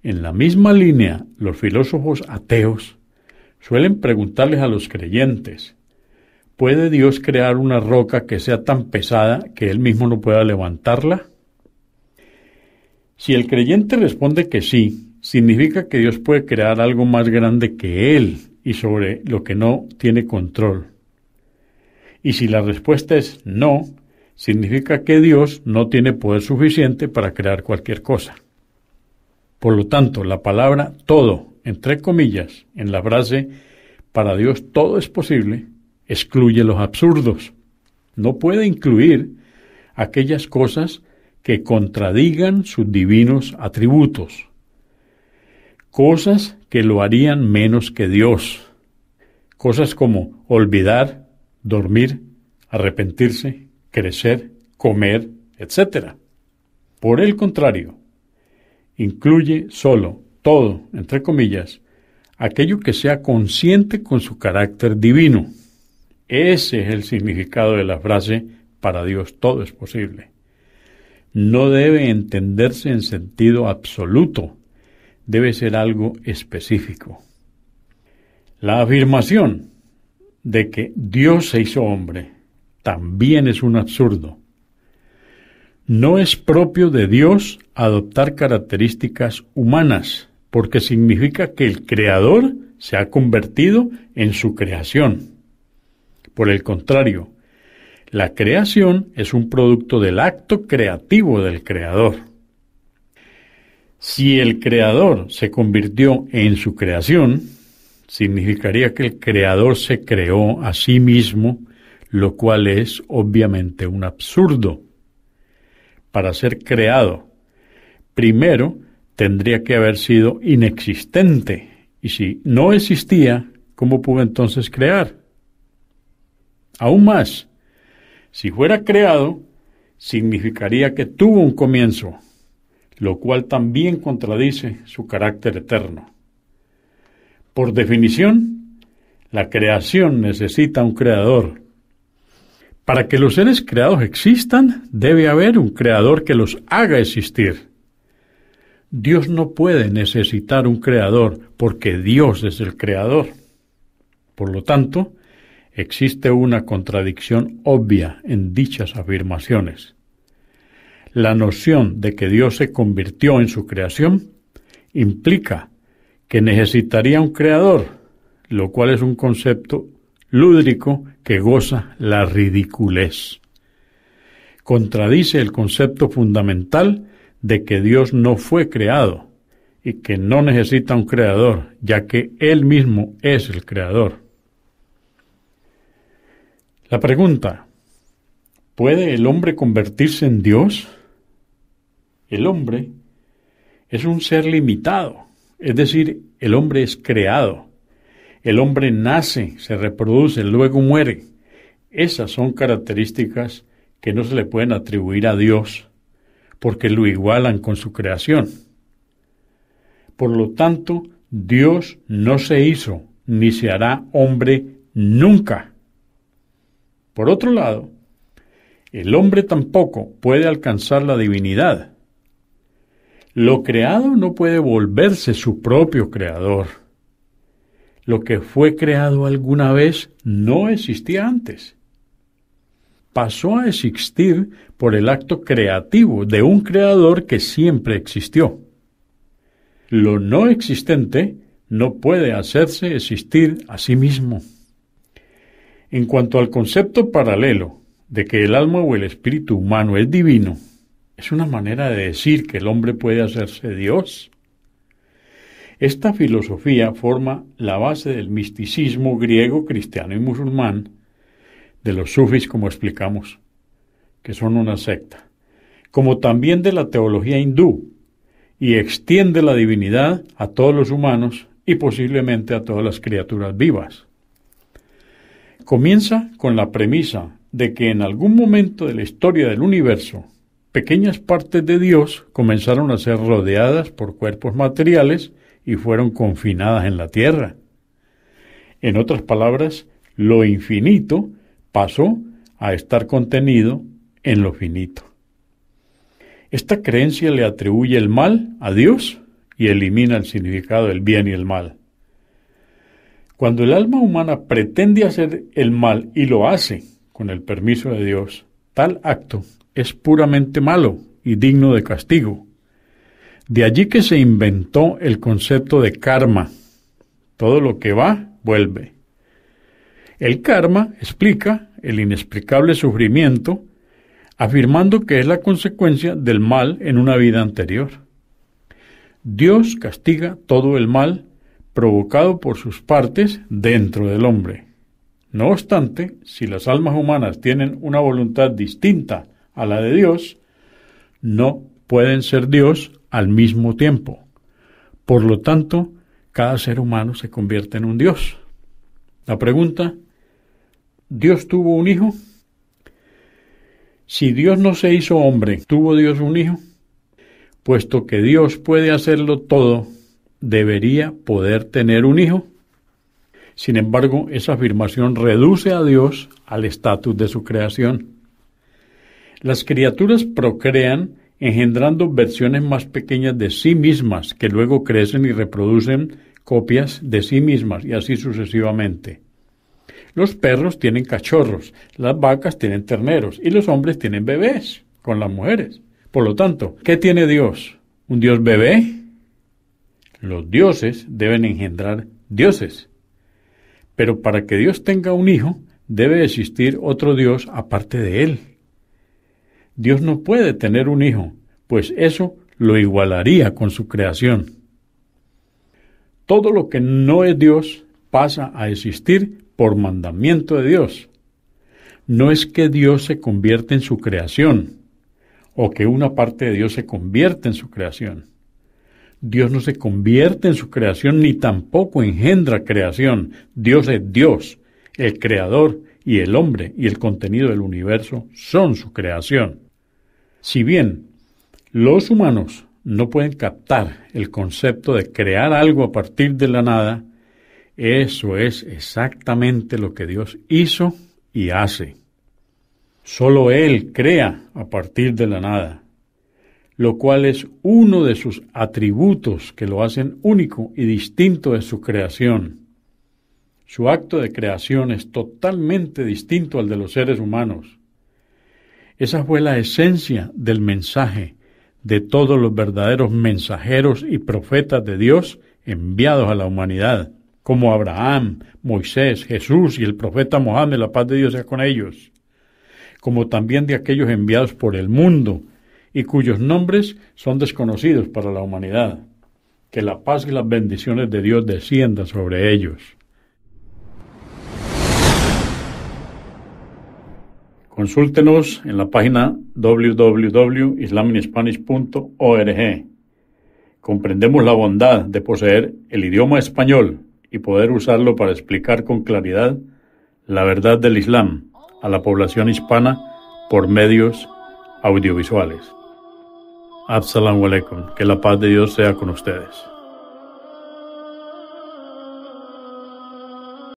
En la misma línea, los filósofos ateos suelen preguntarles a los creyentes: ¿puede Dios crear una roca que sea tan pesada que Él mismo no pueda levantarla? Si el creyente responde que sí, significa que Dios puede crear algo más grande que Él y sobre lo que no tiene control. Y si la respuesta es no, significa que Dios no tiene poder suficiente para crear cualquier cosa. Por lo tanto, la palabra todo, entre comillas, en la frase para Dios todo es posible, excluye los absurdos. No puede incluir aquellas cosas que contradigan sus divinos atributos, cosas que lo harían menos que Dios, cosas como olvidar, dormir, arrepentirse, crecer, comer, etc. Por el contrario, incluye solo, todo, entre comillas, aquello que sea consciente con su carácter divino. Ese es el significado de la frase para Dios todo es posible. No debe entenderse en sentido absoluto, debe ser algo específico. La afirmación de que Dios se hizo hombre también es un absurdo. No es propio de Dios adoptar características humanas, porque significa que el Creador se ha convertido en su creación. Por el contrario, la creación es un producto del acto creativo del Creador. Si el Creador se convirtió en su creación, significaría que el Creador se creó a sí mismo, lo cual es obviamente un absurdo. Para ser creado, primero tendría que haber sido inexistente, y si no existía, ¿cómo pudo entonces crear? Aún más, si fuera creado, significaría que tuvo un comienzo, lo cual también contradice su carácter eterno. Por definición, la creación necesita un creador. Para que los seres creados existan, debe haber un creador que los haga existir. Dios no puede necesitar un creador porque Dios es el creador. Por lo tanto, existe una contradicción obvia en dichas afirmaciones. La noción de que Dios se convirtió en su creación implica que necesitaría un creador, lo cual es un concepto lúdico que goza la ridiculez. Contradice el concepto fundamental de que Dios no fue creado y que no necesita un creador, ya que Él mismo es el creador. La pregunta: ¿puede el hombre convertirse en Dios? El hombre es un ser limitado, es decir, el hombre es creado. El hombre nace, se reproduce, luego muere. Esas son características que no se le pueden atribuir a Dios, porque lo igualan con su creación. Por lo tanto, Dios no se hizo, ni se hará hombre nunca. Por otro lado, el hombre tampoco puede alcanzar la divinidad. Lo creado no puede volverse su propio creador. Lo que fue creado alguna vez no existía antes. Pasó a existir por el acto creativo de un creador que siempre existió. Lo no existente no puede hacerse existir a sí mismo. En cuanto al concepto paralelo de que el alma o el espíritu humano es divino, es una manera de decir que el hombre puede hacerse Dios. Esta filosofía forma la base del misticismo griego, cristiano y musulmán, de los sufis, como explicamos, que son una secta, como también de la teología hindú, y extiende la divinidad a todos los humanos y posiblemente a todas las criaturas vivas. Comienza con la premisa de que en algún momento de la historia del universo, pequeñas partes de Dios comenzaron a ser rodeadas por cuerpos materiales y fueron confinadas en la tierra. En otras palabras, lo infinito pasó a estar contenido en lo finito. Esta creencia le atribuye el mal a Dios y elimina el significado del bien y el mal. Cuando el alma humana pretende hacer el mal y lo hace con el permiso de Dios, tal acto es puramente malo y digno de castigo. De allí que se inventó el concepto de karma. Todo lo que va, vuelve. El karma explica el inexplicable sufrimiento, afirmando que es la consecuencia del mal en una vida anterior. Dios castiga todo el mal provocado por sus partes dentro del hombre. No obstante, si las almas humanas tienen una voluntad distinta a la de Dios, no pueden ser Dios al mismo tiempo. Por lo tanto, cada ser humano se convierte en un Dios. La pregunta: ¿Dios tuvo un hijo? Si Dios no se hizo hombre, ¿tuvo Dios un hijo? Puesto que Dios puede hacerlo todo, ¿debería poder tener un hijo? Sin embargo, esa afirmación reduce a Dios al estatus de su creación. Las criaturas procrean engendrando versiones más pequeñas de sí mismas, que luego crecen y reproducen copias de sí mismas, y así sucesivamente. Los perros tienen cachorros, las vacas tienen terneros, y los hombres tienen bebés con las mujeres. Por lo tanto, ¿qué tiene Dios? ¿Un Dios bebé? Los dioses deben engendrar dioses. Pero para que Dios tenga un hijo, debe existir otro Dios aparte de él. Dios no puede tener un hijo, pues eso lo igualaría con su creación. Todo lo que no es Dios pasa a existir por mandamiento de Dios. No es que Dios se convierta en su creación, o que una parte de Dios se convierta en su creación. Dios no se convierte en su creación ni tampoco engendra creación. Dios es Dios, el creador, y el hombre y el contenido del universo son su creación. Si bien los humanos no pueden captar el concepto de crear algo a partir de la nada, eso es exactamente lo que Dios hizo y hace. Solo Él crea a partir de la nada, lo cual es uno de sus atributos que lo hacen único y distinto de su creación. Su acto de creación es totalmente distinto al de los seres humanos. Esa fue la esencia del mensaje de todos los verdaderos mensajeros y profetas de Dios enviados a la humanidad, como Abraham, Moisés, Jesús y el profeta Mohammed, la paz de Dios sea con ellos, como también de aquellos enviados por el mundo y cuyos nombres son desconocidos para la humanidad. Que la paz y las bendiciones de Dios desciendan sobre ellos. Consúltenos en la página www.islaminspanish.org. Comprendemos la bondad de poseer el idioma español y poder usarlo para explicar con claridad la verdad del Islam a la población hispana por medios audiovisuales. Assalamu alaikum. Que la paz de Dios sea con ustedes.